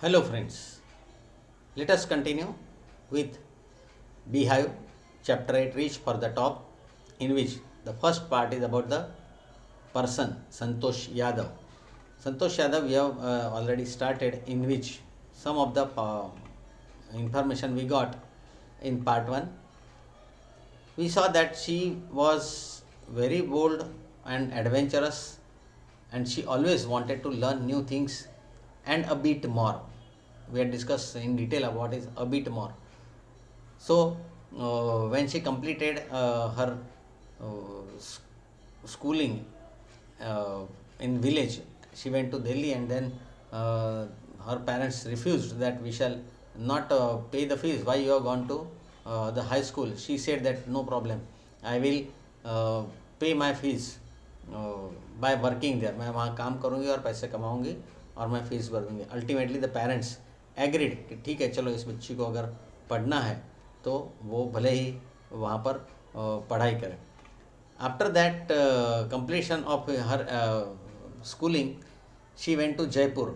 Hello friends, let us continue with Beehive chapter 8 Reach for the Top, in which the first part is about the person Santosh Yadav. Santosh Yadav we have already started, in which some of the information we got in part 1. We saw that she was very bold and adventurous, and she always wanted to learn new things and a bit more. We had discussed in detail about what is a bit more. So, when she completed her schooling uh, in village, she went to Delhi, and then her parents refused that we shall not pay the fees. Why you have gone to the high school? She said that no problem, I will pay my fees by working there. मैं वहाँ काम करूँगी और पैसे कमाऊँगी और मैं fees भर दूँगी. अल्टीमेटली द पेरेंट्स एग्रीड कि ठीक है, चलो इस बच्ची को अगर पढ़ना है तो वो भले ही वहाँ पर पढ़ाई करें. After that completion of her schooling, she went to Jaipur,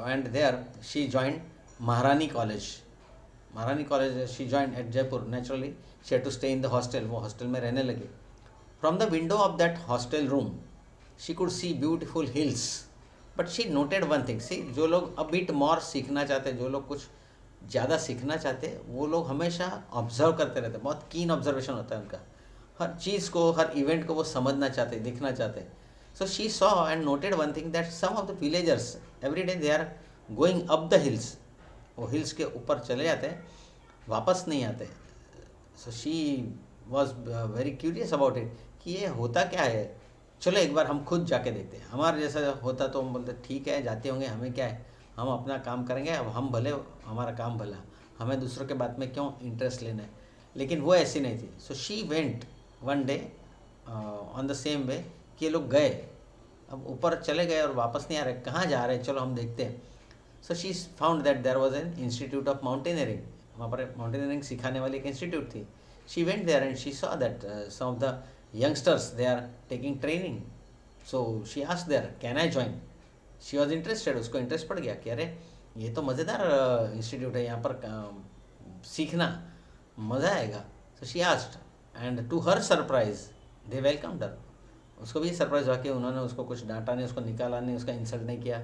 and there she joined Maharani College. Maharani College she joined at Jaipur. Naturally, she had to stay in the hostel. वो hostel में रहने लगी. From the window of that hostel room, she could see beautiful hills. But she noted one thing. See, जो लोग a bit more सीखना चाहते, जो लोग कुछ ज़्यादा सीखना चाहते, वो लोग हमेशा ऑब्जर्व करते रहते. बहुत कीन ऑब्जर्वेशन होता है उनका. हर चीज़ को, हर इवेंट को वो समझना चाहते, देखना चाहते. So she saw and noted one thing that some of the villagers every day they are going up the hills. वो हिल्स के ऊपर चले जाते हैं, वापस नहीं आते. So she was very curious about it कि ये होता क्या है, चलो एक बार हम खुद जाके देखते हैं. हमारे जैसा होता तो हम बोलते ठीक है जाते होंगे, हमें क्या है, हम अपना काम करेंगे, अब हम भले हमारा काम भला, हमें दूसरों के बात में क्यों इंटरेस्ट लेना है. लेकिन वो ऐसी नहीं थी. So she went one day on the same way कि ये लोग गए, अब ऊपर चले गए और वापस नहीं आ रहे, कहाँ जा रहे हैं, चलो हम देखते हैं. So she found that there was an institute of mountaineering. वहाँ पर माउंटेनियरिंग सिखाने वाली एक इंस्टीट्यूट थी. She went there and she saw that some of the youngsters they are taking training. So she asked there can I join. She was interested. उसको interest पड़ गया कि अरे ये तो मज़ेदार इंस्टीट्यूट है, यहाँ पर सीखना मज़ा आएगा. So she asked and to her surprise they welcomed her. उसको भी सरप्राइज हुआ कि उन्होंने उसको कुछ डांटा नहीं, उसको निकाला नहीं, उसका इंसल्ट नहीं किया,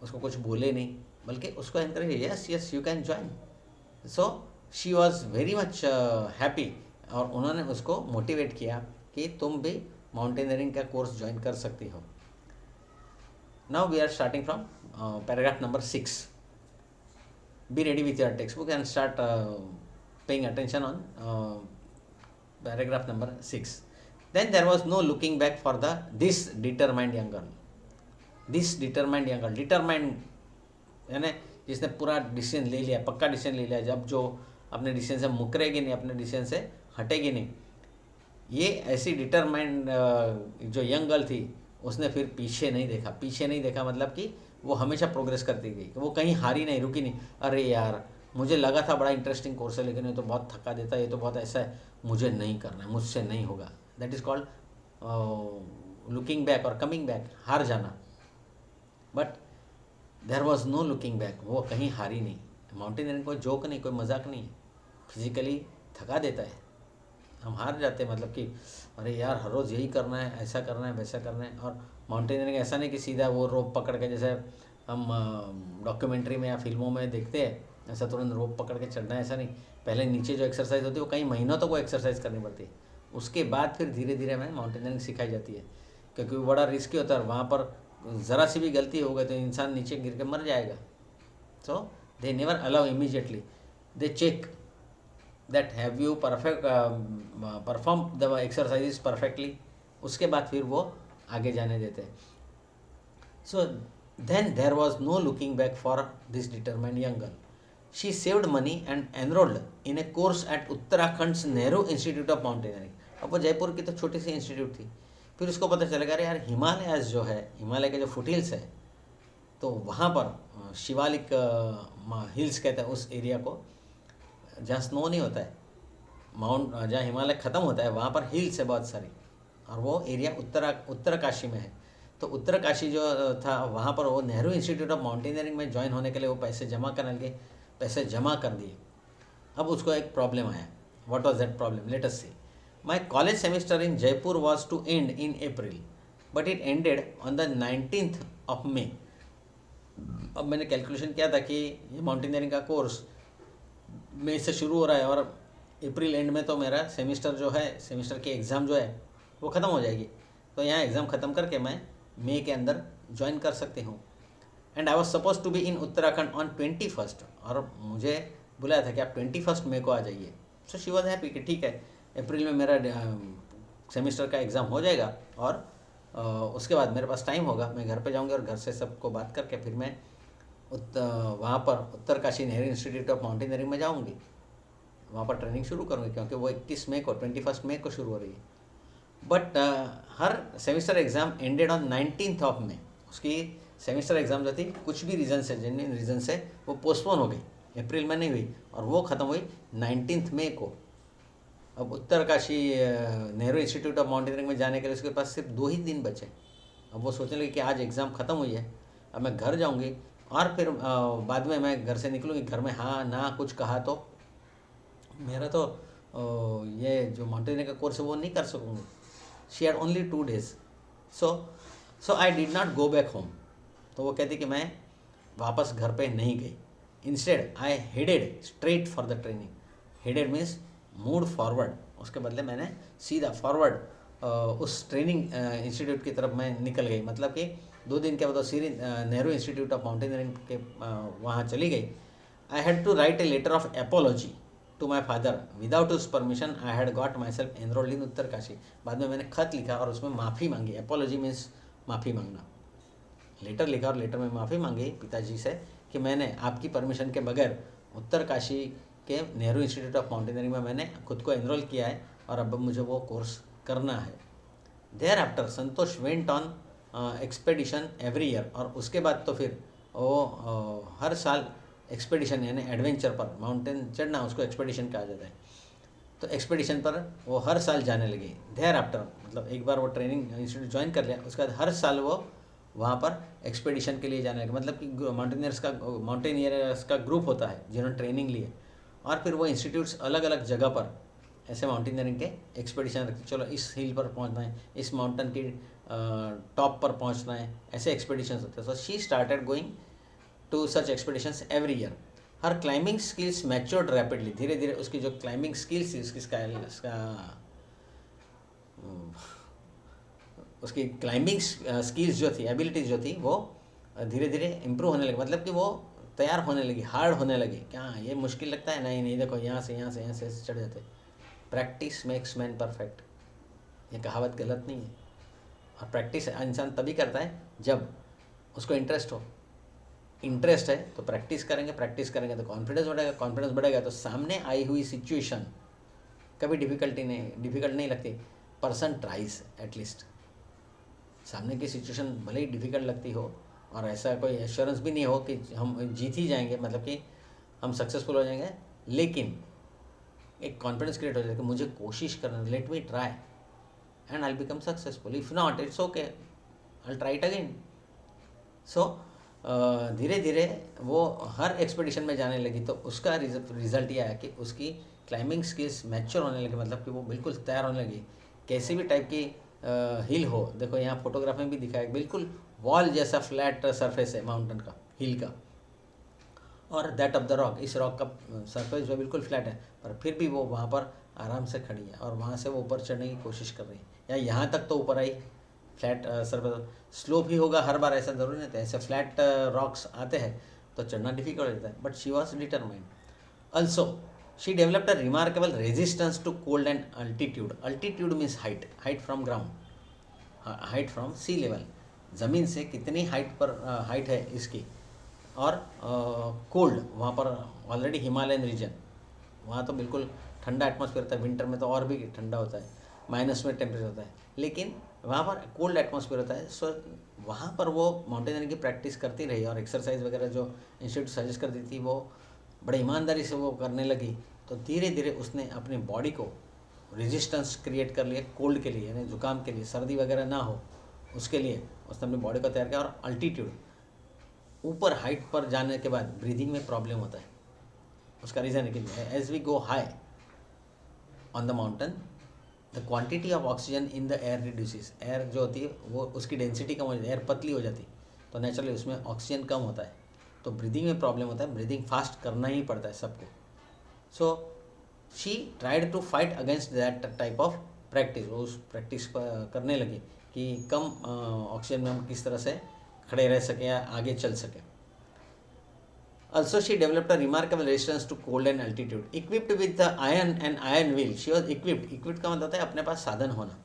उसको कुछ बोले नहीं, बल्कि उसको encourage, yes yes you can join. So she was very much happy, और उन्होंने उसको मोटिवेट किया कि तुम भी माउंटेनियरिंग का कोर्स ज्वाइन कर सकती हो. Now we are starting from paragraph number 6. Be ready with your textbook and start paying attention on paragraph number 6. Then there was no looking back for this determined young girl. This determined young girl, determined यानी जिसने पूरा decision ले लिया, पक्का decision ले लिया, जब जो अपने डिसीजन से मुकरेगी नहीं, अपने डिसीजन से हटेगी नहीं. ये ऐसी डिटरमाइंड जो यंग गर्ल थी, उसने फिर पीछे नहीं देखा. पीछे नहीं देखा मतलब कि वो हमेशा प्रोग्रेस करती गई, वो कहीं हारी नहीं, रुकी नहीं. अरे यार मुझे लगा था बड़ा इंटरेस्टिंग कोर्स है, लेकिन ये तो बहुत थका देता है, ये तो बहुत ऐसा है, मुझे नहीं करना है, मुझसे नहीं होगा. That is called looking back और कमिंग बैक, हार जाना. But there was no looking back. वो कहीं हारी नहीं. माउंटेनियरिंग कोई जोक नहीं, कोई मजाक नहीं. फिजिकली थका देता है, हम हार जाते हैं, मतलब कि अरे यार हर रोज़ यही करना है, ऐसा करना है, वैसा करना है. और माउंटेनियरिंग ऐसा नहीं कि सीधा वो रोप पकड़ के, जैसे हम डॉक्यूमेंट्री में या फिल्मों में देखते हैं, ऐसा तुरंत रोप पकड़ के चढ़ना है, ऐसा नहीं. पहले नीचे जो एक्सरसाइज होती है वो कई महीनों तक वो एक्सरसाइज करनी पड़ती है. उसके बाद फिर धीरे धीरे हमें माउंटेनियरिंग सिखाई जाती है, क्योंकि वो बड़ा रिस्की होता है. वहाँ पर ज़रा सी भी गलती हो गई तो इंसान नीचे गिर के मर जाएगा. So they never allow immediately, they check that have you perform the exercise perfectly. उसके बाद फिर वो आगे जाने देते हैं. So then there was no looking back for this determined young girl. She saved money and enrolled in a course at Uttarakhand Nehru institute of mountaineering. अब वो जयपुर की तो छोटी सी इंस्टीट्यूट थी. फिर उसको पता चलेगा अरे यार हिमालयाज जो है, हिमालय के जो फुटहिल्स है, तो वहाँ पर शिवालिक हिल्स कहते हैं उस एरिया को, जहाँ स्नो नहीं होता है, जहाँ हिमालय ख़त्म होता है, वहाँ पर हिल्स है बहुत सारी, और वो एरिया उत्तरकाशी में है. तो उत्तरकाशी जो था वहाँ पर वो नेहरू इंस्टीट्यूट ऑफ माउंटेनियरिंग में ज्वाइन होने के लिए वो पैसे जमा करने लगे, पैसे जमा कर दिए। अब उसको एक प्रॉब्लम आया। What was that problem? Let us see. My college semester in Jaipur was to end in April but it ended on the 19th of May. अब मैंने कैलकुलेशन किया था कि ये माउंटेनियरिंग का कोर्स मई से शुरू हो रहा है और अप्रैल एंड में तो मेरा सेमेस्टर जो है, सेमेस्टर की एग्ज़ाम जो है वो ख़त्म हो जाएगी। तो यहाँ एग्ज़ाम ख़त्म करके मैं मई के अंदर ज्वाइन कर सकती हूँ। And I was suppose to be in Uttarakhand on 21st, और मुझे बुलाया था कि आप 21st मई को आ जाइए। सो शी वॉज हैप्पी कि ठीक है, अप्रैल में मेरा सेमेस्टर का एग्ज़ाम हो जाएगा और उसके बाद मेरे पास टाइम होगा, मैं घर पे जाऊँगी और घर से सबको बात करके फिर मैं वहाँ पर Uttarkashi Nehru institute of mountaineering में जाऊँगी, वहाँ पर ट्रेनिंग शुरू करूँगी, क्योंकि वो 21 मई को 21 मई को शुरू हो रही है। बट हर semester exam ended on 19th of May. उसकी सेमेस्टर एग्ज़ाम जो थी कुछ भी रीज़न से, जेन्युइन रीज़न से वो पोस्टपोन हो गई, अप्रैल में नहीं हुई और वो ख़त्म हुई 19th मई को। अब Uttarkashi Nehru institute of mountaineering में जाने के लिए उसके पास सिर्फ 2 ही दिन बचे। अब वो सोचने लगी कि आज एग्ज़ाम ख़त्म हुई है, अब मैं घर जाऊँगी और फिर बाद में मैं घर से निकलूँगी, घर में हाँ ना कुछ कहा तो मेरा तो ये जो माउंटेनियरिंग का कोर्स है वो नहीं कर सकूँगी। She had only 2 days, so I did not go back home. तो वो कहती कि मैं वापस घर पे नहीं गई। Instead I headed straight for the training. Headed means mood forward, उसके बदले मैंने सीधा फॉरवर्ड उस ट्रेनिंग इंस्टीट्यूट की तरफ मैं निकल गई। मतलब कि 2 दिन के बाद सीरी नेहरू इंस्टीट्यूट ऑफ माउंटेनियरिंग के वहाँ चली गई। I had to write a letter of apology to my father without उस permission I had got myself enrolled in Uttarkashi. बाद में मैंने खत लिखा और उसमें माफ़ी मांगी। एपोलॉजी मीन्स माफ़ी मांगना। लेटर लिखा और लेटर में माफ़ी मांगी पिताजी से कि मैंने आपकी परमिशन के बगैर उत्तरकाशी के नेहरू इंस्टीट्यूट ऑफ माउंटेनियरिंग में मैंने खुद को एनरोल किया है और अब मुझे वो कोर्स करना है। Thereafter Santosh went on expedition every year. और उसके बाद तो फिर वो हर साल एक्सपेडिशन यानी एडवेंचर पर, माउंटेन चढ़ना उसको एक्सपेडिशन कहा जाता है, तो एक्सपेडिशन पर वो हर साल जाने लगी। देयर आफ्टर मतलब एक बार वो ट्रेनिंग इंस्टीट्यूट ज्वाइन कर लिया, उसके बाद हर साल वो वहाँ पर एक्सपेडिशन के लिए जाने लगे। मतलब कि माउंटेनियर्स का ग्रुप होता है जिन्होंने ट्रेनिंग ली है और फिर वो इंस्टीट्यूट्स अलग अलग जगह पर ऐसे माउंटेनियरिंग के एक्सपेडिशन रखते, चलो इस हिल पर पहुँचना है, इस माउंटेन की टॉप पर पहुँचना है, ऐसे एक्सपेडिशन होते हैं। So she started going to such expeditions every year. Her climbing skills matured rapidly. धीरे धीरे उसकी जो क्लाइंबिंग स्किल्स थी, उसकी क्लाइंबिंग स्किल्स जो थी, एबिलिटीज़ जो थी, वो धीरे धीरे इम्प्रूव होने लगी। मतलब कि वो तैयार होने लगी, हार्ड होने लगी। क्या ये मुश्किल लगता है? नहीं नहीं, देखो यहाँ से यहाँ से यहाँ से चढ़ जाते। प्रैक्टिस मेक्स मैन परफेक्ट, ये कहावत गलत नहीं है। और प्रैक्टिस इंसान तभी करता है जब उसको इंटरेस्ट हो। इंटरेस्ट है तो प्रैक्टिस करेंगे तो कॉन्फिडेंस बढ़ेगा, कॉन्फिडेंस बढ़ेगा तो सामने आई हुई सिचुएशन कभी डिफ़िकल्ट नहीं लगती। Person tries at least. सामने की सिचुएशन भले ही डिफ़िकल्ट लगती हो और ऐसा कोई एश्योरेंस भी नहीं हो कि हम जीत ही जाएंगे, मतलब कि हम सक्सेसफुल हो जाएंगे, लेकिन एक कॉन्फिडेंस क्रिएट हो जाएगा कि मुझे कोशिश करना, let me try and I will become successful. If not it's okay, I will try it again. So धीरे धीरे वो हर एक्सपेडिशन में जाने लगी तो उसका रिज़ल्ट ये आया कि उसकी क्लाइंबिंग स्किल्स मैच्योर होने लगी। मतलब कि वो बिल्कुल तैयार होने लगी। कैसी भी टाइप की हिल हो, देखो यहाँ फोटोग्राफ में भी दिखाया, बिल्कुल वॉल जैसा फ्लैट सरफेस है माउंटेन का, हिल का, और दैट ऑफ द रॉक, इस रॉक का सरफेस जो बिल्कुल फ्लैट है, पर फिर भी वो वहाँ पर आराम से खड़ी है और वहाँ से वो ऊपर चढ़ने की कोशिश कर रही है। या यहाँ तक तो ऊपर आई, फ्लैट सरफेस, स्लोप ही होगा हर बार, ऐसा ज़रूरी नहीं था। ऐसे फ्लैट रॉक्स आते हैं तो चढ़ना डिफिकल्ट हो जाता है, but she was determined. Also she developed a remarkable resistance to cold and altitude. Altitude means height, height from ground, height from sea level, ज़मीन से कितनी हाइट पर हाइट है इसकी। और कोल्ड, वहाँ पर ऑलरेडी हिमालयन रीजन, वहाँ तो बिल्कुल ठंडा एटमॉस्फेयर होता है, विंटर में तो और भी ठंडा होता है, माइनस में टेम्परेचर होता है, लेकिन वहाँ पर कोल्ड एटमॉस्फेयर होता है। सो वहाँ पर वो माउंटेनियरिंग की प्रैक्टिस करती रही और एक्सरसाइज वगैरह जो इंस्टीट्यूट सजेस्ट करती थी वो बड़े ईमानदारी से वो करने लगी। तो धीरे धीरे उसने अपनी बॉडी को रेजिस्टेंस क्रिएट कर लिया कोल्ड के लिए, यानी जुकाम के लिए, सर्दी वगैरह ना हो, उसके लिए उसने अपनी बॉडी को तैयार किया। और अल्टीट्यूड, ऊपर हाइट पर जाने के बाद ब्रीदिंग में प्रॉब्लम होता है। उसका रीज़न है कि as we go high on the mountain the quantity of oxygen in the air reduces, air जो होती है वो उसकी डेंसिटी कम हो जाती है, एयर पतली हो जाती है, तो नेचुरली उसमें ऑक्सीजन कम होता है, तो ब्रीदिंग में प्रॉब्लम होता है। ब्रीदिंग फास्ट करना ही पड़ता है सबको। So she tried to fight against that type of practice. वो उस प्रैक्टिस करने लगी कि कम ऑक्सीजन में हम किस तरह से खड़े रह सकें या आगे चल सकें। Also, she developed a remarkable resistance to cold and altitude. Equipped with the iron and iron wheel, she was equipped. Equipped का मतलब है अपने पास साधन होना।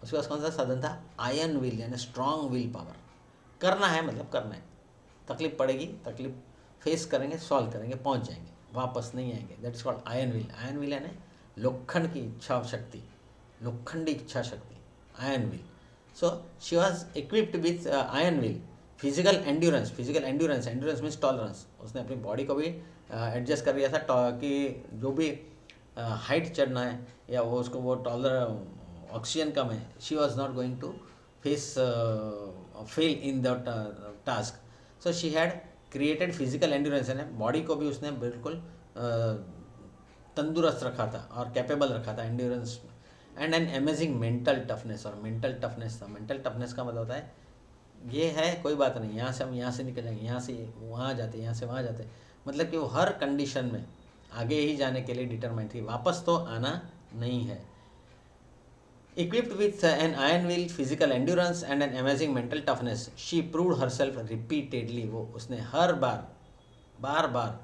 उसके पास कौन सा साधन था? आयरन व्हील, यानी स्ट्रॉन्ग व्हील पावर। करना है मतलब करना है, तकलीफ पड़ेगी, तकलीफ फेस करेंगे, सॉल्व करेंगे, पहुंच जाएंगे, वापस नहीं आएंगे। That is called iron wheel. Iron wheel यानी लोखंड की इच्छा शक्ति, लोखंडी इच्छा शक्ति, iron wheel. So she was equipped with iron wheel. Physical endurance, endurance means tolerance. उसने अपनी बॉडी को भी एडजस्ट कर लिया था कि जो भी हाइट चढ़ना है या वो उसको वो टॉलर ऑक्सीजन कम है, she was not going to face fail in the task. So she had created physical endurance, है बॉडी को भी उसने बिल्कुल तंदुरुस्त रखा था और कैपेबल रखा था endurance. And an amazing mental toughness, और मेंटल टफनेस था। मेंटल टफनेस का मतलब होता है ये है कोई बात नहीं, यहाँ से हम यहाँ से निकल जाएंगे, यहाँ से वहाँ जाते, यहाँ से वहाँ जाते, मतलब कि वो हर कंडीशन में आगे ही जाने के लिए डिटरमाइंड थी, वापस तो आना नहीं है। Equipped with an iron will, physical endurance and an amazing mental toughness, she proved herself repeatedly. वो उसने हर बार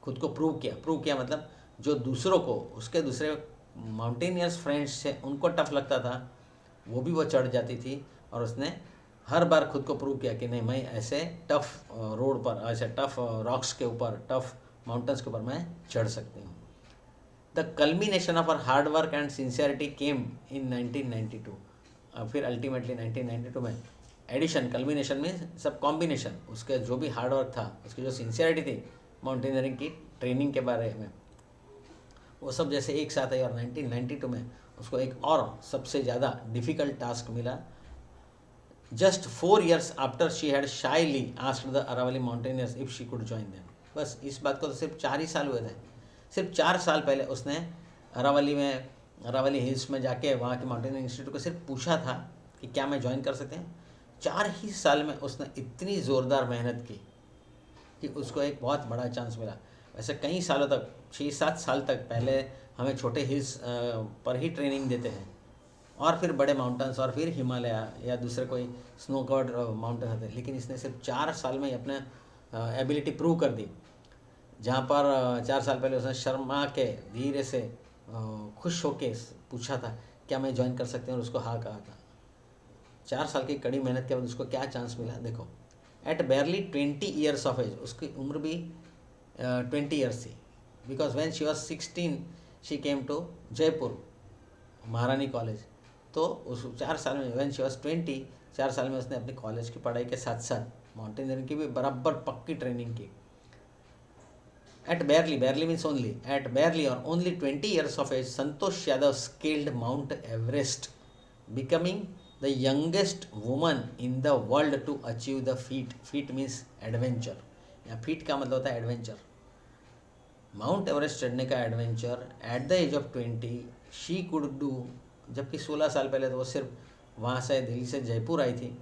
खुद को प्रूव किया मतलब जो दूसरों को, उसके दूसरे माउंटेनियर्स फ्रेंड्स थे उनको टफ लगता था, वो भी वो चढ़ जाती थी। और उसने हर बार खुद को प्रूव किया कि नहीं, मैं ऐसे टफ रोड पर, ऐसे टफ रॉक्स के ऊपर, टफ माउंटेन्स के ऊपर मैं चढ़ सकती हूँ। The culmination of our hard work and sincerity came in 1992। फिर अल्टीमेटली 1992 में एडिशन, कल्मिनेशन में सब कॉम्बिनेशन, उसके जो भी हार्ड वर्क था, उसकी जो सिंसियरिटी थी माउंटेनियरिंग की ट्रेनिंग के बारे में, वो सब जैसे एक साथ है। और 1992 में उसको एक और सबसे ज़्यादा डिफ़िकल्ट टास्क मिला। Just 4 years after she had shyly asked the Aravali mountaineers if she could join them. बस इस बात को तो सिर्फ 4 ही साल हुए थे। सिर्फ 4 साल पहले उसने अरावली हिल्स में जाके वहाँ के माउंटेनियरिंग इंस्टीट्यूट को सिर्फ पूछा था कि क्या मैं ज्वाइन कर सकते हैं। 4 ही साल में उसने इतनी ज़ोरदार मेहनत की कि उसको एक बहुत बड़ा चांस मिला। वैसे कई सालों तक, 6-7 साल तक पहले हमें छोटे हिल्स पर ही ट्रेनिंग देते हैं, और फिर बड़े माउंटेन्स, और फिर हिमालय या दूसरे कोई स्नो कवर्ड माउंटेन होते हैं। लेकिन इसने सिर्फ 4 साल में ही अपने एबिलिटी प्रूव कर दी। जहाँ पर 4 साल पहले उसने शर्मा के धीरे से खुश होके पूछा था क्या मैं ज्वाइन कर सकते हैं, और उसको हाँ कहा था। 4 साल की कड़ी मेहनत के बाद उसको क्या चांस मिला देखो। At barely 20 years of age, उसकी उम्र भी 20 years थी, because when she was 16 she came to Jaipur Maharani college. तो उस 4 साल में, व्हेन शी वाज 20, 4 साल में उसने अपनी कॉलेज की पढ़ाई के साथ साथ माउंटेनियरिंग की भी बराबर पक्की ट्रेनिंग की। At barely means only, at barely और only 20 years of age Santosh Yadav scaled Mount Everest, becoming the youngest woman in the world to achieve the feat. Feat means adventure, या फीट का मतलब होता है एडवेंचर। माउंट एवरेस्ट चढ़ने का adventure at the age of 20 she could do, जबकि 16 साल पहले तो वो सिर्फ वहाँ से दिल्ली से जयपुर आई थी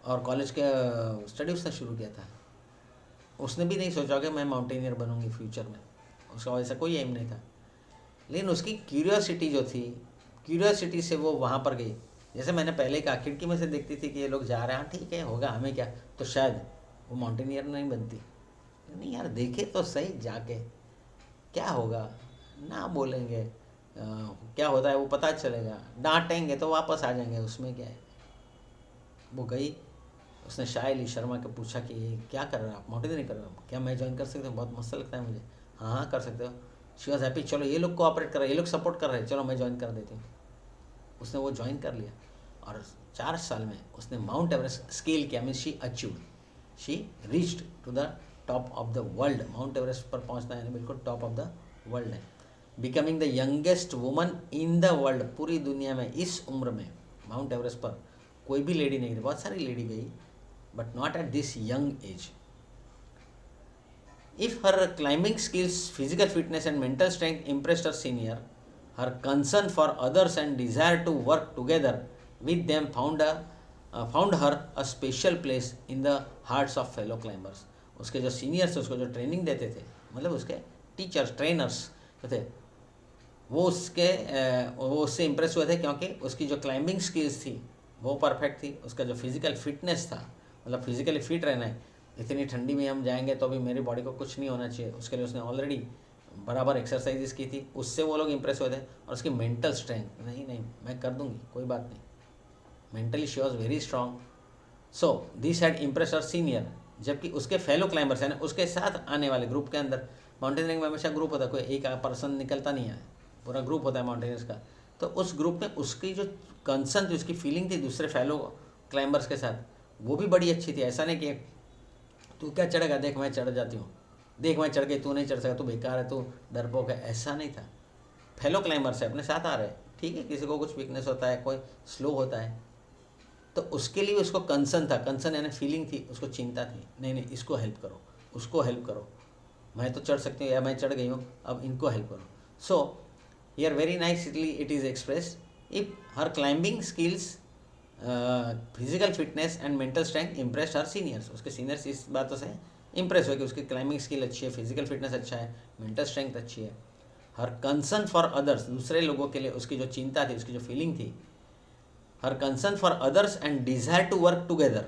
और कॉलेज के स्टडी उसने शुरू किया था। उसने भी नहीं सोचा कि मैं माउंटेनियर बनूंगी फ्यूचर में, उसका वैसा कोई एम नहीं था। लेकिन उसकी क्यूरियोसिटी जो थी, क्यूरियोसिटी से वो वहाँ पर गई। जैसे मैंने पहले कहा, खिड़की में से देखती थी कि ये लोग जा रहे हैं, ठीक है होगा, हमें क्या, तो शायद वो माउंटेनियर नहीं बनती। नहीं यार, देखे तो सही जाके क्या होगा, ना बोलेंगे क्या होता है वो पता चलेगा, डांटेंगे तो वापस आ जाएंगे, उसमें क्या है। वो गई, उसने शायली शर्मा के पूछा कि ये क्या कर रहे हो आप, माउंटेनियरिंग कर रहे हो, क्या मैं ज्वाइन कर सकता हूँ, बहुत मस्त लगता है मुझे। हाँ हाँ कर सकते हो। शी वॉज हैप्पी, चलो ये लोग कोऑपरेट कर रहे हैं, ये लोग सपोर्ट कर रहे हैं, चलो मैं ज्वाइन कर देती हूँ। उसने वो ज्वाइन कर लिया और 4 साल में उसने माउंट एवरेस्ट स्केल किया। Means she achieved, she reached to the top of the world. Mount Everest पर पहुँचना है बिल्कुल टॉप ऑफ द वर्ल्ड है। Becoming the youngest woman in the world, पूरी दुनिया में इस उम्र में माउंट एवरेस्ट पर कोई भी लेडी नहीं गई, बहुत सारी लेडी गई, but not at this young age. If her climbing skills, physical fitness and mental strength impressed her senior, her concern for others and desire to work together with them found her a special place in the hearts of fellow climbers. उसके जो seniors उसको जो training देते थे, मतलब उसके teachers trainers थे, वो उससे इम्प्रेस हुए थे क्योंकि उसकी जो क्लाइंबिंग स्किल्स थी वो परफेक्ट थी. उसका जो फिजिकल फिटनेस था, मतलब फिजिकली फिट रहना है, इतनी ठंडी में हम जाएंगे तो अभी मेरी बॉडी को कुछ नहीं होना चाहिए, उसके लिए उसने ऑलरेडी बराबर एक्सरसाइजेस की थी, उससे वो लोग इंप्रेस हुए थे. और उसकी मेंटल स्ट्रेंथ, नहीं मैं कर दूंगी, कोई बात नहीं, mentally she was very strong. So this had impress her senior. जबकि उसके फेलो क्लाइंबर्स हैं, उसके साथ आने वाले ग्रुप के अंदर, माउंटेनियरिंग में हमेशा ग्रुप होता है, कोई एक पर्सन निकलता नहीं है, पूरा ग्रुप होता है माउंटेनियर्स का. तो उस ग्रुप में उसकी जो कंसर्न थी, उसकी फीलिंग थी दूसरे फेलो क्लाइंबर्स के साथ, वो भी बड़ी अच्छी थी. ऐसा नहीं कि तू क्या चढ़ेगा, देख मैं चढ़ जाती हूँ, देख मैं चढ़ गई, तू नहीं चढ़ सकता, तू बेकार है, तू डरपोक है, ऐसा नहीं था. फेलो क्लाइंबर्स है, अपने साथ आ रहे हैं, ठीक है, किसी को कुछ वीकनेस होता है, कोई स्लो होता है, तो उसके लिए उसको कंसर्न था. कंसर्न यानी फीलिंग थी, उसको चिंता थी, नहीं इसको हेल्प करो, उसको हेल्प करो, मैं तो चढ़ सकती हूँ या मैं चढ़ गई हूँ, अब इनको हेल्प करो. So here very nicely it is expressed, if her climbing skills, physical fitness and mental strength impressed her seniors. उसके सीनियर्स इस बातों से इम्प्रेस हुए कि उसकी क्लाइंबिंग स्किल अच्छी है, फिजिकल फिटनेस अच्छा है, मेंटल स्ट्रेंथ अच्छी है. हर कंसर्न फॉर अदर्स, दूसरे लोगों के लिए उसकी जो चिंता थी, उसकी जो फीलिंग थी, her concern for others and desire to work together,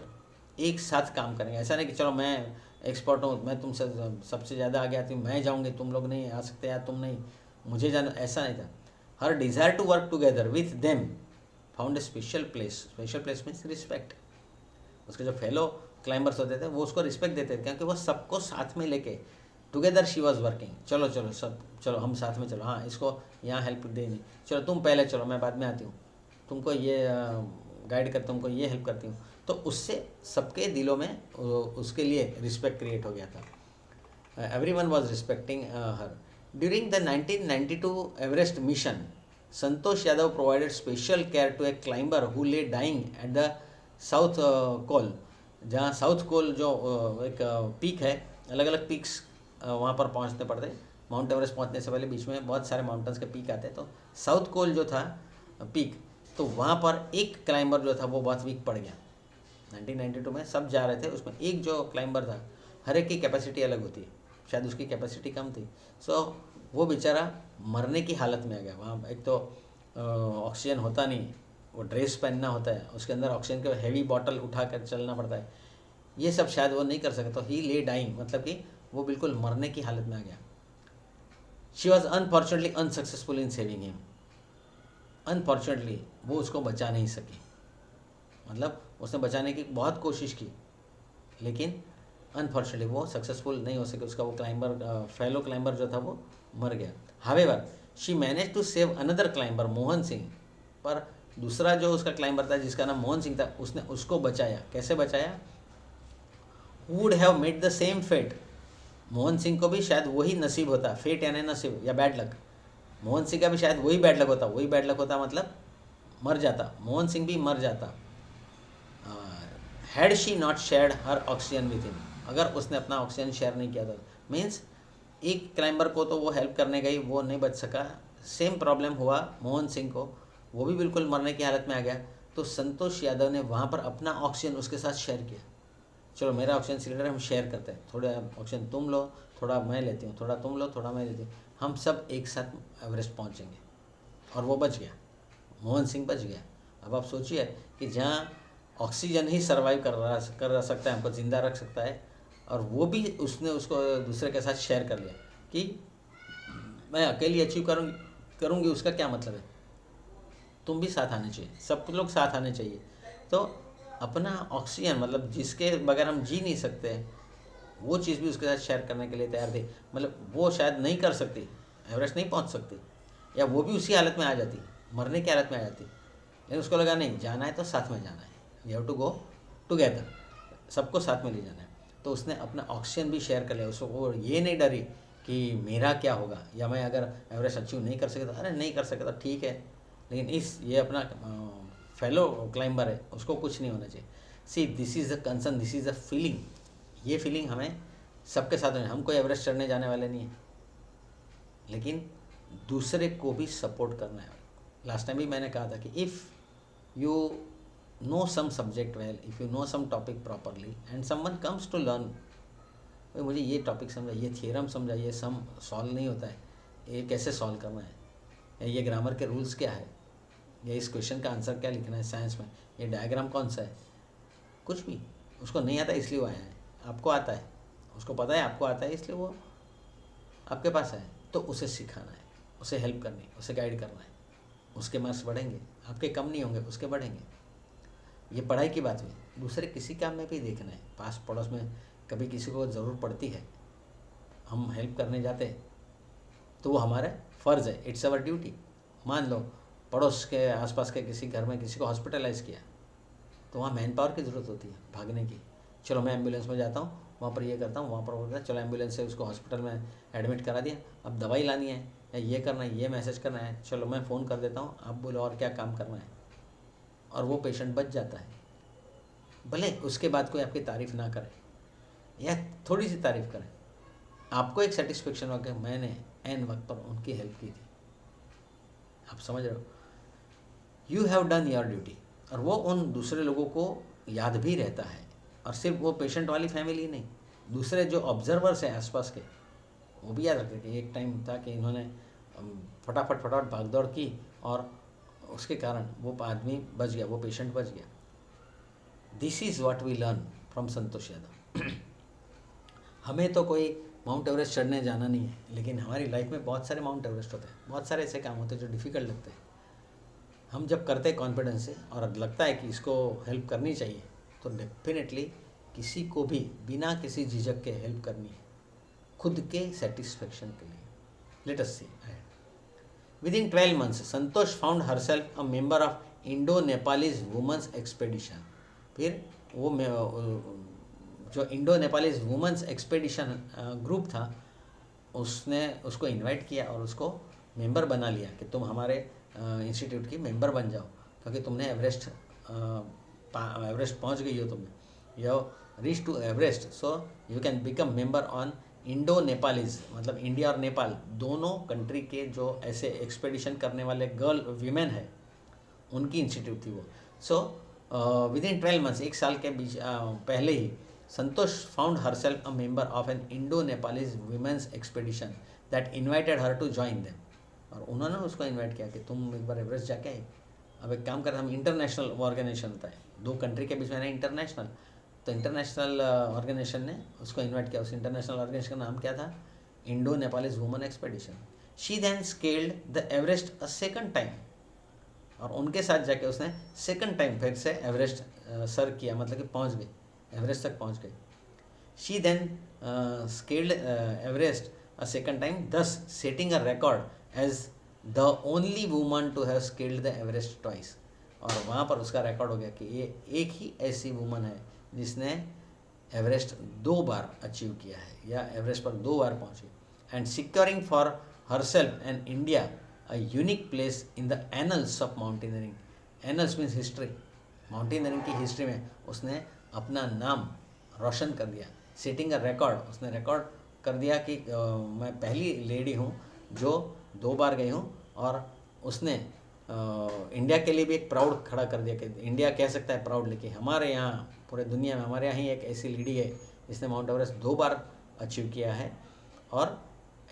एक साथ काम करेंगे. ऐसा नहीं कि चलो मैं एक्सपर्ट हूँ, मैं तुमसे सबसे ज़्यादा आगे आती हूँ, मैं जाऊँगी, तुम लोग नहीं आ सकते, या तुम नहीं, मुझे जाना, ऐसा नहीं था. Her desire to work together with them found a special place. Special place means respect. उसके जो फेलो क्लाइंबर्स होते थे वो उसको रिस्पेक्ट देते थे, क्योंकि वो सबको साथ में लेके टुगेदर शी वॉज वर्किंग. चलो सब चलो हम साथ में चलो, हाँ इसको यहाँ हेल्प देनी, चलो तुम पहले चलो, मैं बाद में आती हूँ, तुमको ये गाइड कर, तुमको ये हेल्प करती हूँ. तो उससे सबके दिलों में उसके लिए रिस्पेक्ट क्रिएट हो गया था. Everyone was respecting her. During the 1992 Everest mission, Santosh Yadav provided special care to a climber who lay dying at the South Col. जहाँ साउथ कोल जो एक पीक है, अलग अलग पीक्स वहाँ पर पहुँचने पड़ते. माउंट एवरेस्ट पहुँचने से पहले बीच में बहुत सारे माउंटेन्स के पीक आते हैं. तो साउथ कोल जो था पीक, तो वहाँ पर एक क्लाइंबर जो था वो बहुत वीक पड़ गया. 1992 में सब जा रहे थे, उसमें एक जो क्लाइंबर था, हर एक की कैपेसिटी अलग होती है, शायद उसकी कैपेसिटी कम थी. सो वो बेचारा मरने की हालत में आ गया. वहाँ एक तो ऑक्सीजन होता नहीं, वो ड्रेस पहनना होता है, उसके अंदर ऑक्सीजन का हैवी बॉटल उठा कर चलना पड़ता है, ये सब शायद वो नहीं कर सका. तो ही ले डाइंग, मतलब कि वो बिल्कुल मरने की हालत में आ गया. She was unfortunately unsuccessful in saving him. Unfortunately वो उसको बचा नहीं सकी, मतलब उसने बचाने की बहुत कोशिश की, लेकिन अनफॉर्चुनेटली वो सक्सेसफुल नहीं हो सके. उसका वो क्लाइंबर, फेलो क्लाइंबर जो था वो मर गया. However she manage to save another climber, Mohan Singh. पर दूसरा जो उसका क्लाइंबर था जिसका नाम मोहन सिंह था, उसने उसको बचाया. कैसे बचाया? Would have made the same fate. Mohan Singh को भी शायद वही नसीब होता, फेट यानी नसीब या बैड लक. मोहन सिंह का भी शायद वही बैड लक होता. वही बैड लक होता मतलब मर जाता, मोहन सिंह भी मर जाता. Had she not shared her oxygen with him, अगर उसने अपना ऑक्सीजन शेयर नहीं किया था. मीन्स एक क्लाइंबर को तो वो हेल्प करने गई, वो नहीं बच सका. सेम प्रॉब्लम हुआ मोहन सिंह को, वो भी बिल्कुल मरने की हालत में आ गया. तो संतोष यादव ने वहाँ पर अपना ऑक्सीजन उसके साथ शेयर किया. चलो मेरा ऑक्सीजन सिलेंडर हम शेयर करते हैं, थोड़ा ऑक्सीजन तुम लो, थोड़ा मैं लेती हूँ, थोड़ा तुम लो, थोड़ा मैं लेती हूँ, हम सब एक साथ एवरेस्ट पहुँचेंगे. और वो बच गया, मोहन सिंह बच गया. अब आप सोचिए कि जहाँ ऑक्सीजन ही सर्वाइव कर सकता है, हमको ज़िंदा रख सकता है, और वो भी उसने उसको दूसरे के साथ शेयर कर लिया कि मैं अकेली अचीव करूँगी, उसका क्या मतलब है, तुम भी साथ आने चाहिए, सब लोग साथ आने चाहिए. तो अपना ऑक्सीजन, मतलब जिसके बगैर हम जी नहीं सकते, वो चीज़ भी उसके साथ शेयर करने के लिए तैयार थी. मतलब वो शायद नहीं कर सकती, एवरेस्ट नहीं पहुंच सकती, या वो भी उसी हालत में आ जाती, मरने की हालत में आ जाती, लेकिन उसको लगा नहीं, जाना है तो साथ में जाना है, we have to go together, सबको साथ में ले जाना है. तो उसने अपना ऑक्सीजन भी शेयर कर लिया. उसको वो ये नहीं डरी कि मेरा क्या होगा, या मैं अगर एवरेस्ट अचीव नहीं कर सके तो अरे नहीं कर सके तो ठीक है, लेकिन ये अपना फेलो क्लाइंबर है उसको कुछ नहीं होना चाहिए। See this is the concern, this is the feeling, ये फीलिंग हमें सबके साथ में, हम कोई एवरेस्ट चढ़ने जाने वाले नहीं हैं, लेकिन दूसरे को भी सपोर्ट करना है। लास्ट टाइम भी मैंने कहा था कि if you know some subject well, if you know some topic properly and someone comes to learn, भाई मुझे ये टॉपिक समझा, ये थियरम समझा, ये सम सॉल्व नहीं होता है, ये कैसे सॉल्व करना है, या ये ग्रामर के रूल्स क्या है, या इस क्वेश्चन का आंसर क्या लिखना है साइंस में, ये डायग्राम कौन सा है, कुछ भी उसको नहीं आता इसलिए वो आया है, आपको आता है, उसको पता है आपको आता है इसलिए वो आपके पास है, तो उसे सिखाना है, उसे हेल्प करनी है, उसे गाइड करना है, उसके मार्क्स बढ़ेंगे, आपके कम नहीं होंगे, उसके बढ़ेंगे। ये पढ़ाई की बात हुई, दूसरे किसी काम में भी देखना है, पास पड़ोस में कभी किसी को ज़रूरत पड़ती है, हम हेल्प करने जाते हैं तो वो हमारा फ़र्ज़ है, इट्स अवर ड्यूटी। मान लो पड़ोस के आसपास के किसी घर में किसी को हॉस्पिटलाइज़ किया, तो वहाँ मैन पावर की ज़रूरत होती है भागने की, चलो मैं एम्बुलेंस में जाता हूँ, वहाँ पर ये करता हूँ, वहाँ पर वो करता, चलो एम्बुलेंस से उसको हॉस्पिटल में एडमिट करा दिया, अब दवाई लानी है या ये करना है, ये मैसेज करना है, चलो मैं फ़ोन कर देता हूँ, आप बोलो और क्या काम करना है, और वो पेशेंट बच जाता है। भले उसके बाद कोई आपकी तारीफ़ ना करे या थोड़ी सी तारीफ़ करे, आपको एक सेटिस्फेक्शन हो कि मैंने एन वक्त पर उनकी हेल्प की थी। आप समझ रहे हो, you have done your duty, और वो उन दूसरे लोगों को याद भी रहता है, और सिर्फ वो पेशेंट वाली फैमिली नहीं, दूसरे जो ऑब्जर्वर्स हैं आसपास के, वो भी याद रखते कि एक टाइम था कि इन्होंने फटाफट भागदौड़ की और उसके कारण वो आदमी बच गया, वो पेशेंट बच गया। This is what we learn from Santosh Yadav. हमें तो कोई माउंट एवरेस्ट चढ़ने जाना नहीं है, लेकिन हमारी लाइफ में बहुत सारे माउंट एवरेस्ट होते हैं, बहुत सारे ऐसे काम होते हैं जो डिफ़िकल्ट लगते हैं। हम जब करते हैं कॉन्फिडेंस से और लगता है कि इसको हेल्प करनी चाहिए, तो डेफिनेटली किसी को भी बिना किसी झिझक के हेल्प करनी है, खुद के सेटिस्फेक्शन के लिए। Let us see within 12 months Santosh found herself a member of Indo Nepalese women's expedition. फिर वो जो Indo Nepalese women's expedition group था, उसने उसको इनवाइट किया और उसको मेंबर बना लिया कि तुम हमारे इंस्टीट्यूट की मेंबर बन जाओ, क्योंकि तुमने एवरेस्ट पहुंच गई हो, तुमने you reach to Everest, so you can become member on Indo Nepalese, मतलब इंडिया और नेपाल दोनों कंट्री के जो ऐसे एक्सपेडिशन करने वाले गर्ल वीमेन है, उनकी इंस्टीट्यूट थी वो। सो विदिन 12 months, एक साल के बीच पहले ही Santosh found herself a member of an Indo Nepalese women's expedition that invited her to join them. और उन्होंने उसको इन्वाइट किया कि तुम एक बार एवरेस्ट जाके आए। अब एक काम करें, हम इंटरनेशनल ऑर्गेनाइजेशन होता है, दो कंट्री के बीच में ना इंटरनेशनल, तो इंटरनेशनल ऑर्गेनाइजेशन ने उसको इन्वाइट किया। उस इंटरनेशनल ऑर्गेनाइजेशन का नाम क्या था? Indo Nepalese women expedition. She then scaled the Everest a second time, और उनके साथ जाके उसने सेकंड टाइम फिर से एवरेस्ट सर किया, मतलब कि पहुंच गई, एवरेस्ट तक पहुंच गई। She then scaled Everest a second time, thus setting a record as the only woman to have scaled the Everest twice. और वहाँ पर उसका रिकॉर्ड हो गया कि ये एक ही ऐसी वुमन है जिसने एवरेस्ट 2 बार अचीव किया है, या एवरेस्ट पर 2 बार पहुँची। And securing for herself and India a unique place in the annuls of mountaineering. Annuls means history, mountaineering की हिस्ट्री में उसने अपना नाम रोशन कर दिया। सेटिंग अ रिकॉर्ड, उसने रिकॉर्ड कर दिया कि मैं पहली लेडी हूँ जो 2 बार गई हूँ, और उसने इंडिया के लिए भी एक प्राउड खड़ा कर दिया कि इंडिया कह सकता है प्राउडली कि हमारे यहाँ पूरे दुनिया में हमारे यहाँ ही एक ऐसी लेडी है जिसने माउंट एवरेस्ट 2 बार अचीव किया है, और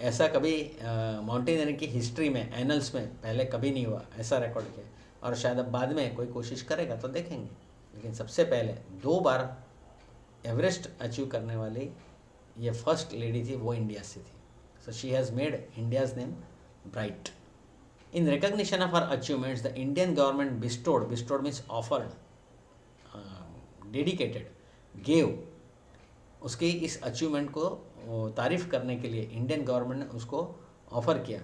ऐसा कभी माउंटेनियरिंग की हिस्ट्री में एनल्स में पहले कभी नहीं हुआ, ऐसा रिकॉर्ड किया। और शायद अब बाद में कोई कोशिश करेगा तो देखेंगे, लेकिन सबसे पहले 2 बार एवरेस्ट अचीव करने वाली ये फर्स्ट लेडी थी, वो इंडिया से थी। So she has made India's name bright. In recognition of her achievements, the Indian government bestowed means offered, dedicated, gave, उसके इस अचीवमेंट को तारीफ करने के लिए इंडियन गवर्नमेंट ने उसको ऑफर किया।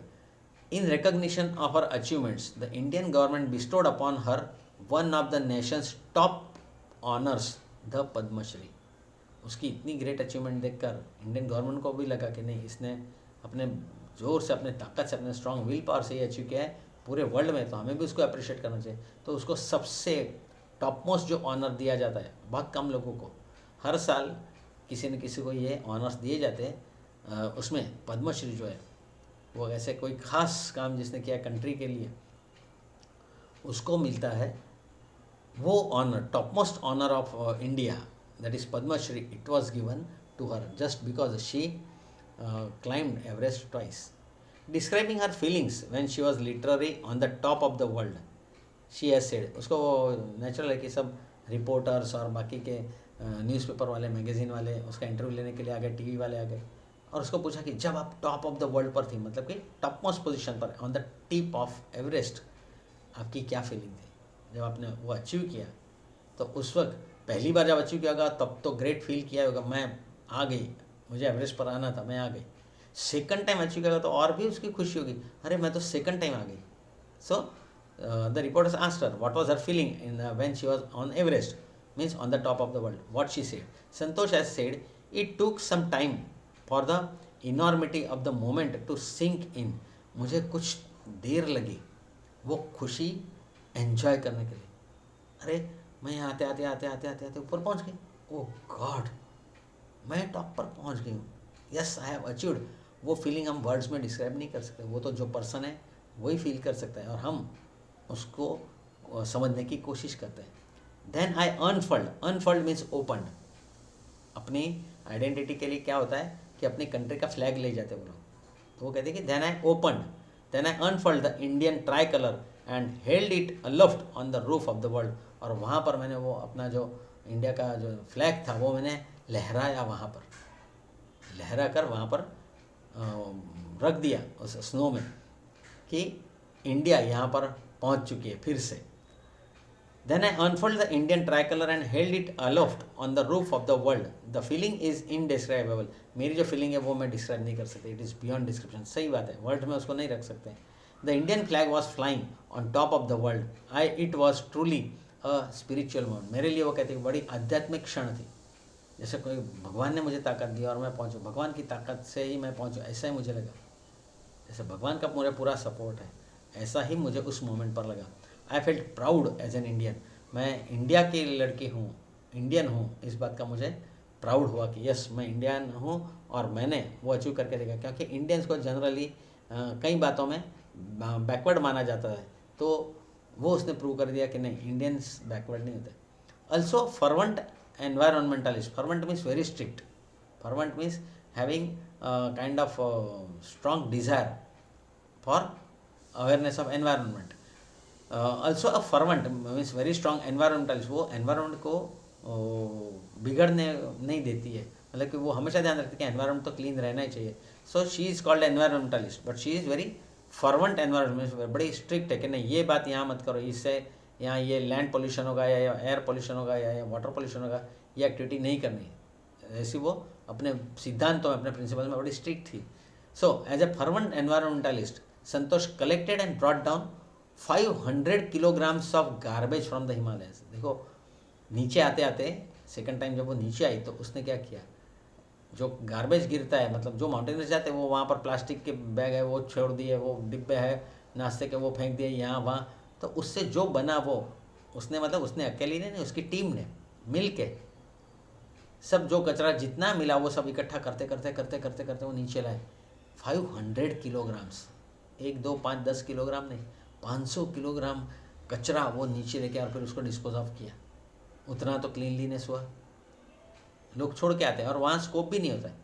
In recognition of her achievements, the Indian government bestowed upon her one of the nation's top honours, the Padmashri. उसकी इतनी ग्रेट अचीवमेंट देखकर इंडियन गवर्नमेंट को भी लगा कि नहीं, इसने अपने जोर से, अपने ताकत से, अपने स्ट्रॉन्ग विल पावर से ये अचीव किया है, पूरे वर्ल्ड में, तो हमें भी उसको अप्रिशिएट करना चाहिए। तो उसको सबसे टॉप मोस्ट जो ऑनर दिया जाता है, बहुत कम लोगों को, हर साल किसी न किसी को ये ऑनर्स दिए जाते हैं। उसमें पद्मश्री जो है वो ऐसे कोई ख़ास काम जिसने किया कंट्री के लिए, उसको मिलता है वो honour, top most honour of India, that is Padma Shri. It was given to her just because she climbed Everest twice. Describing her feelings when she was literally on the top of the world, she has said, उसको natural है कि सब reporters और बाकी के newspaper वाले, magazine वाले उसका इंटरव्यू लेने के लिए आ गए, टीवी वाले आ गए, और उसको पूछा कि जब आप टॉप ऑफ द वर्ल्ड पर थी, मतलब कि टॉप मोस्ट पोजीशन पर, on the tip of Everest, आपकी क्या फीलिंग थी जब आपने वो अचीव किया? तो उस वक्त पहली बार जब अचीव किया होगा तब तो ग्रेट फील किया होगा, मैं आ गई, मुझे एवरेस्ट पर आना था, मैं आ गई। सेकंड टाइम अचीव किया तो और भी उसकी खुशी होगी, अरे मैं तो सेकंड टाइम आ गई। So the reporters asked her what was her feeling in when she was on Everest, means on the top of the world. What she said, Santosh has said, it took some time for the enormity of the moment to sink in. मुझे कुछ देर लगी वो खुशी enjoy करने के लिए। अरे मैं यहाँ आते आते आते आते आते आते ऊपर पहुँच गई, ओह गॉड मैं टॉप पर पहुँच गई हूँ, यस आई हैव अचीव्ड। वो फीलिंग हम वर्ड्स में डिस्क्राइब नहीं कर सकते, वो तो जो पर्सन है वही फील कर सकता है, और हम उसको समझने की कोशिश करते हैं। Then I unfold, unfold means open. अपनी आइडेंटिटी के लिए क्या होता है कि अपनी कंट्री का फ्लैग ले जाते हैं वो लोग, तो वो कहते हैं कि then I open, then I unfold the Indian tricolour and held it aloft on the roof of the world. और वहाँ पर मैंने वो अपना जो इंडिया का जो फ्लैग था वो मैंने लहराया, वहाँ पर लहरा कर वहाँ पर रख दिया उस स्नो में कि इंडिया यहाँ पर पहुँच चुकी है फिर से। Then I unfold the Indian tricolour and held it aloft on the roof of the world, the feeling is indescribable. मेरी जो फीलिंग है वो मैं डिस्क्राइब नहीं कर सकती, इट इज़ बियॉन्ड डिस्क्रिप्शन। सही बात है, वर्ड में उसको नहीं रख सकते। The Indian flag was flying on top of the world, it was truly a spiritual moment. मेरे लिए वो कहते हैं बड़ी आध्यात्मिक क्षण थी, जैसे कोई भगवान ने मुझे ताकत दी और मैं पहुंचूं, भगवान की ताकत से ही मैं पहुंचूं, ऐसा ही मुझे लगा। जैसे भगवान का मुझे पूरा सपोर्ट है, ऐसा ही मुझे उस मोमेंट पर लगा। I felt proud as an Indian, मैं इंडिया की लड़की हूँ, इंडियन हूँ, इस बात का मुझे प्राउड हुआ कि यस मैं इंडियन हूँ और मैंने वो अचीव करके देखा। क्योंकि इंडियंस को जनरली कई बातों में बैकवर्ड माना जाता है, तो वो उसने प्रूव कर दिया कि नहीं, इंडियंस बैकवर्ड नहीं होते। Also fervent environmentalist, fervent means very strict, fervent means having kind of strong desire for awareness of environment. Also a fervent means very strong environmentalist, वो environment को बिगड़ने नहीं देती है, मतलब कि वो हमेशा ध्यान रखती है कि एनवायरनमेंट तो क्लीन रहना ही चाहिए। So she is called environmentalist, but she is very fervent environment, बड़ी स्ट्रिक्ट है कि नहीं ये बात यहाँ मत करो, इससे यहाँ ये लैंड पोल्यूशन होगा या एयर पोल्यूशन होगा या वाटर पोल्यूशन होगा, ये एक्टिविटी नहीं करनी है। ऐसी वो अपने सिद्धांतों में, अपने प्रिंसिपल में बड़ी स्ट्रिक्ट थी। So as a fervent environmentalist, Santosh collected and brought down 500 kilograms of garbage from the Himalayas. देखो नीचे आते आते सेकंड टाइम जब वो नीचे आई तो उसने क्या किया, जो गार्बेज गिरता है, मतलब जो माउंटेनर्स जाते हैं वो वहाँ पर प्लास्टिक के बैग है वो छोड़ दिए, वो डिब्बे है नाश्ते के वो फेंक दिए यहाँ वहाँ, तो उससे जो बना वो उसने, मतलब उसने अकेली ने नहीं, उसकी टीम ने मिल के सब जो कचरा जितना मिला वो सब इकट्ठा करते करते करते करते करते वो नीचे लाए। 500 किलोग्राम्स, 1 2 5 10 किलोग्राम नहीं, 500 किलोग्राम कचरा वो नीचे लेके और फिर उसको डिस्पोज ऑफ किया। उतना तो क्लीनलीनेस हुआ, लोग छोड़ के आते हैं और वहाँ स्कोप भी नहीं होता है,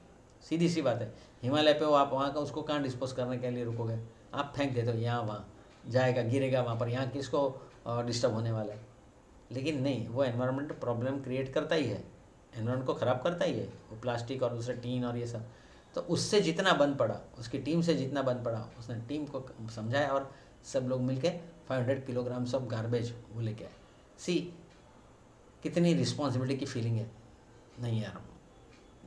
सीधी सी बात है। हिमालय पे हो आप, वहाँ का उसको कहाँ डिस्पोज करने के लिए रुकोगे, आप फेंक देते हो यहाँ वहाँ, जाएगा गिरेगा वहाँ पर, यहाँ किसको डिस्टर्ब होने वाला है। लेकिन नहीं, वो एनवायरनमेंट प्रॉब्लम क्रिएट करता ही है, एनवायरनमेंट को ख़राब करता ही है वो प्लास्टिक और दूसरे टीन और ये सब। तो उससे जितना बन पड़ा, उसकी टीम से जितना बन पड़ा, उसने टीम को समझाया और सब लोग मिलके 500 किलोग्राम्स ऑफ गार्बेज वो लेके आए। सी कितनी रिस्पॉन्सिबिलिटी की फीलिंग है, नहीं यार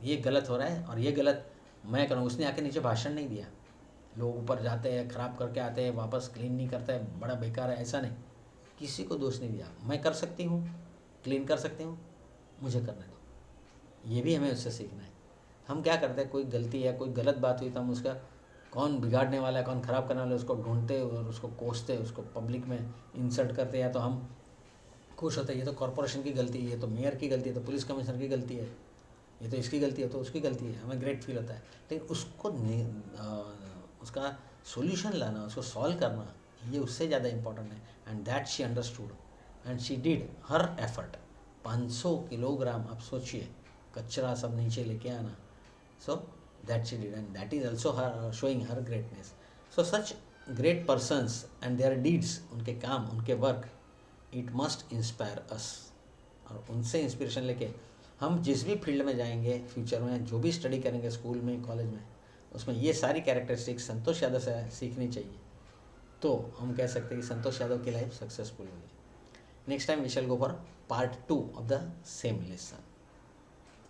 ये गलत हो रहा है और ये गलत मैं करूँ। उसने आके नीचे भाषण नहीं दिया, लोग ऊपर जाते हैं ख़राब करके आते हैं वापस क्लीन नहीं करते हैं, बड़ा बेकार है, ऐसा नहीं, किसी को दोष नहीं दिया। मैं कर सकती हूँ, क्लीन कर सकती हूँ, मुझे करने दो। ये भी हमें उससे सीखना है। हम क्या करते हैं, कोई गलती है, कोई गलत बात हुई तो हम उसका कौन बिगाड़ने वाला है, कौन ख़राब करने वाला है, उसको ढूंढते और उसको कोसते, उसको पब्लिक में इंसल्ट करते, या तो हम खुश होते हैं ये तो कॉरपोरेशन की गलती है, ये तो मेयर की गलती है, तो पुलिस कमिश्नर की गलती है, ये तो इसकी गलती है, तो उसकी गलती है, हमें ग्रेट फील होता है। लेकिन उसको उसका सोल्यूशन लाना, उसको सॉल्व करना, ये उससे ज़्यादा इम्पोर्टेंट है। And that she understood and she did her effort. 500 kilogram, आप सोचिए, कचरा सब नीचे लेके आना। So that she did, and that is also her showing her greatness. So such great persons and their deeds, उनके काम, उनके work, it must inspire us. और उनसे इंस्पिरेशन लेके हम जिस भी फील्ड में जाएंगे फ्यूचर में, जो भी स्टडी करेंगे स्कूल में, कॉलेज में, उसमें ये सारी कैरेक्टरिस्टिक्स संतोष यादव से सीखनी चाहिए, तो हम कह सकते हैं कि संतोष यादव की लाइफ सक्सेसफुल हुई। Next time we shall go for part 2 of the same lesson.